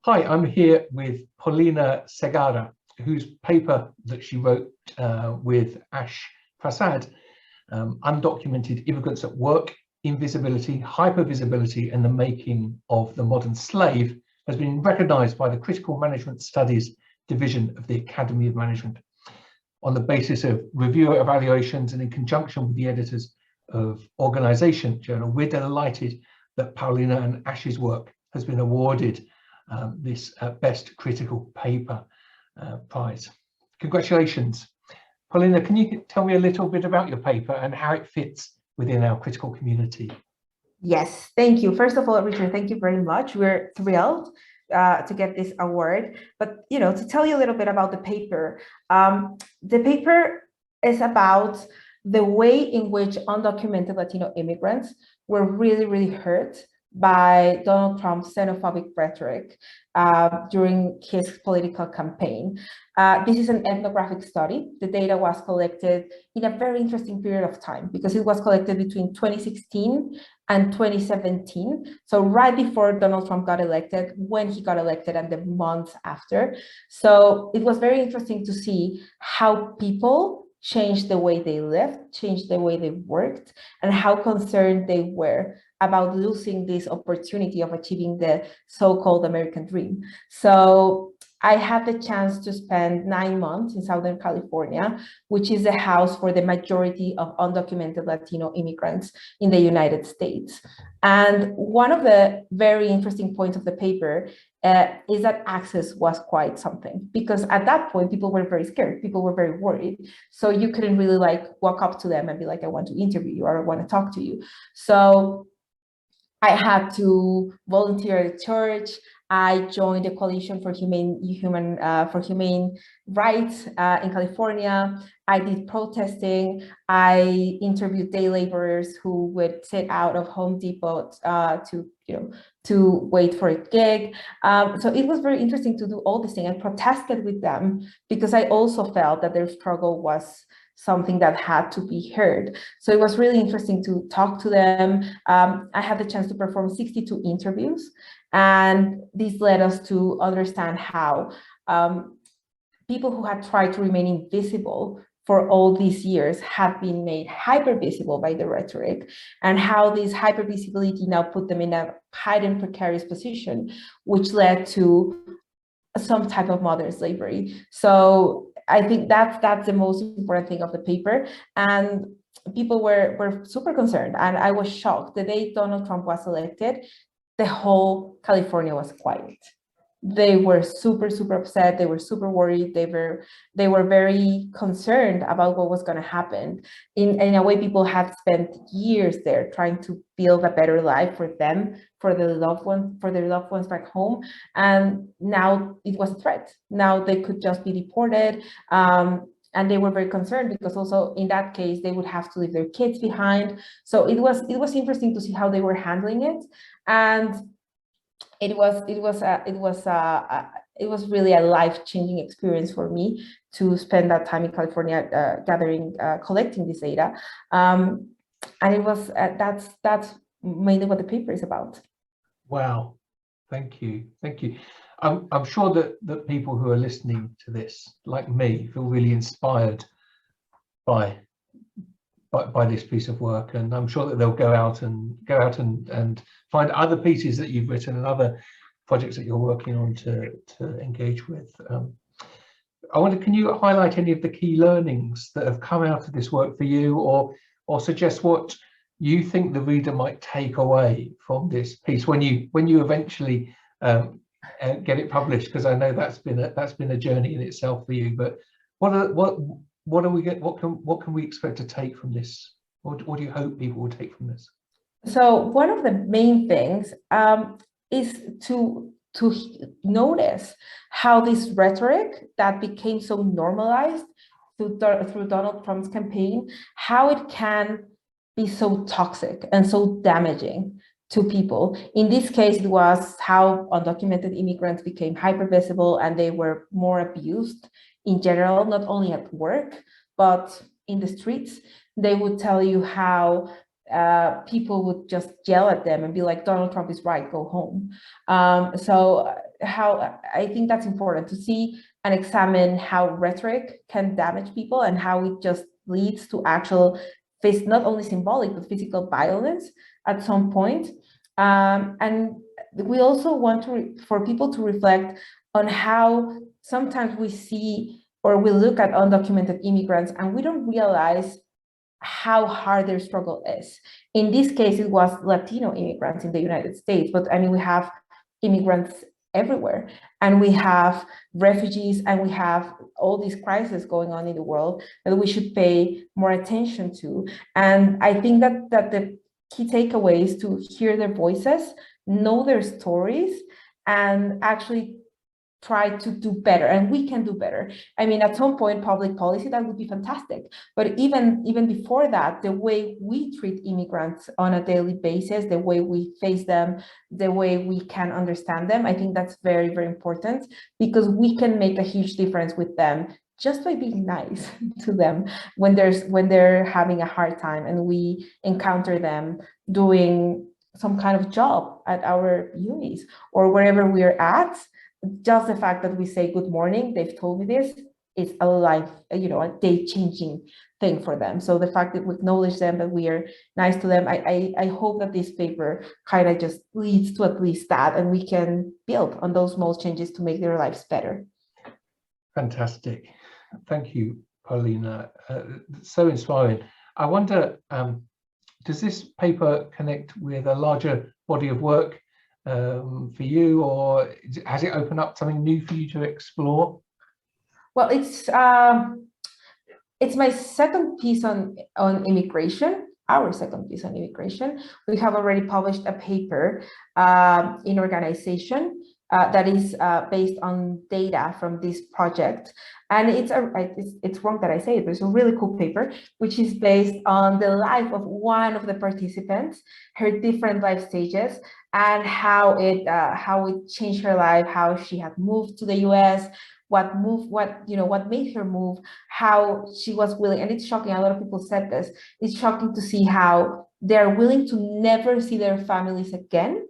Hi, I'm here with Paulina Segarra, whose paper that she wrote with Ajnesh Prasad, Undocumented Immigrants at Work, Invisibility, Hypervisibility, and the Making of the Modern Slave, has been recognized by the Critical Management Studies Division of the Academy of Management. On the basis of review evaluations and in conjunction with the editors of Organization Journal, we're delighted that Paulina and Ash's work has been awarded this Best Critical Paper prize. Congratulations. Paulina, can you tell me a little bit about your paper and how it fits within our critical community? Yes, thank you. First of all, Richard, thank you very much. We're thrilled to get this award. But, to tell you a little bit about the paper is about the way in which undocumented Latino immigrants were really, really hurt by Donald Trump's xenophobic rhetoric during his political campaign. This is an ethnographic study. The data was collected in a very interesting period of time because it was collected between 2016 and 2017. So right before Donald Trump got elected, when he got elected, and the months after. So it was very interesting to see how people changed the way they lived, changed the way they worked, and how concerned they were about losing this opportunity of achieving the so-called American dream. So I had the chance to spend 9 months in Southern California, which is the house for the majority of undocumented Latino immigrants in the United States. And one of the very interesting points of the paper is that access was quite something, because at that point, people were very scared. People were very worried. So you couldn't really walk up to them and be like, I want to interview you or I want to talk to you. So I had to volunteer at a church. I joined the Coalition for Humane Rights in California. I did protesting. I interviewed day laborers who would sit out of Home Depot to wait for a gig. So it was very interesting to do all this thing and protested with them, because I also felt that their struggle was something that had to be heard. So it was really interesting to talk to them. I had the chance to perform 62 interviews, and this led us to understand how people who had tried to remain invisible for all these years have been made hypervisible by the rhetoric, and how this hypervisibility now put them in a hidden, precarious position, which led to some type of modern slavery. So I think that's the most important thing of the paper. And people were super concerned. And I was shocked. The day Donald Trump was elected, the whole California was quiet. They were super, super upset. They were super worried. They were very concerned about what was going to happen. In a way, people have spent years there trying to build a better life for them, for their loved ones back home. And now it was a threat. Now they could just be deported. And they were very concerned because also in that case, they would have to leave their kids behind. So it was interesting to see how they were handling it. And it was really a life-changing experience for me to spend that time in California collecting this data, and it was that's mainly what the paper is about. Wow, thank you. I'm sure that people who are listening to this, like me, feel really inspired by this piece of work, and I'm sure that they'll go out and find other pieces that you've written and other projects that you're working on to engage with. I wonder, can you highlight any of the key learnings that have come out of this work for you, or suggest what you think the reader might take away from this piece when you eventually get it published? Because I know that's been a journey in itself for you. But what can we expect to take from this? What do you hope people will take from this? So one of the main things is to notice how this rhetoric that became so normalized through Donald Trump's campaign, how it can be so toxic and so damaging to people. In this case, it was how undocumented immigrants became hypervisible, and they were more abused in general, not only at work, but in the streets. They would tell you how people would just yell at them and be like, Donald Trump is right, go home. So I think that's important to see and examine how rhetoric can damage people and how it just leads to actual not only symbolic but physical violence at some point. And we also want for people to reflect on how sometimes we see or we look at undocumented immigrants and we don't realize how hard their struggle is. In this case, it was Latino immigrants in the United States, but I mean, we have immigrants everywhere, and we have refugees, and we have all these crises going on in the world that we should pay more attention to. And I think that the key takeaway is to hear their voices, know their stories, and actually try to do better. And we can do better. I mean, at some point, public policy, that would be fantastic. But even before that, the way we treat immigrants on a daily basis, the way we face them, the way we can understand them, I think that's very, very important, because we can make a huge difference with them just by being nice to them when they're having a hard time and we encounter them doing some kind of job at our unis or wherever we're at. Just the fact that we say good morning, they've told me this, is a life, a day-changing thing for them. So the fact that we acknowledge them, that we are nice to them, I hope that this paper kind of just leads to at least that, and we can build on those small changes to make their lives better. Fantastic. Thank you, Paulina. So inspiring. I wonder, does this paper connect with a larger body of work for you, or has it opened up something new for you to explore? Well, it's my second piece on immigration, our second piece on immigration. We have already published a paper in Organization that is based on data from this project. And it's wrong that I say it, but it's a really cool paper, which is based on the life of one of the participants, her different life stages, and how it changed her life, how she had moved to the US, what made her move, how she was willing. And it's shocking, a lot of people said this, it's shocking to see how they're willing to never see their families again,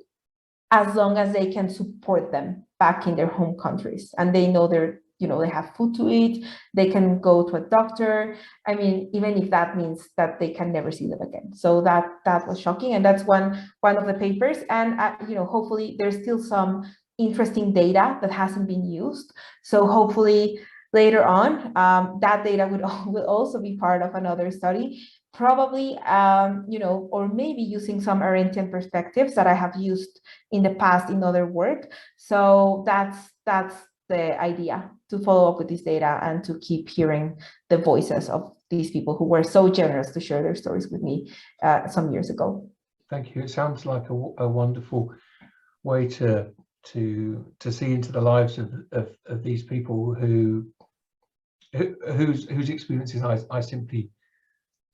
as long as they can support them back in their home countries. And they know they have food to eat, they can go to a doctor. I mean, even if that means that they can never see them again. So that was shocking. And that's one of the papers. And, hopefully there's still some interesting data that hasn't been used. So hopefully later on, that data will also be part of another study, probably, or maybe using some Arendtian perspectives that I have used in the past in other work. So that's the idea, to follow up with this data and to keep hearing the voices of these people who were so generous to share their stories with me some years ago. Thank you. It sounds like a wonderful way to see into the lives of these people whose experiences I simply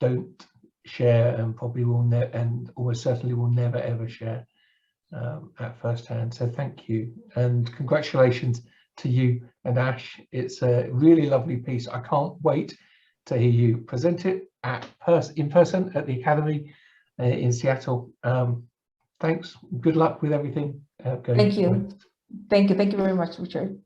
don't share, and probably will never, and almost certainly will never ever share at first hand. So thank you, and congratulations to you and Ash. It's a really lovely piece. I can't wait to hear you present it in person at the Academy in Seattle. Thanks. Good luck with everything going forward. Thank you very much, Richard.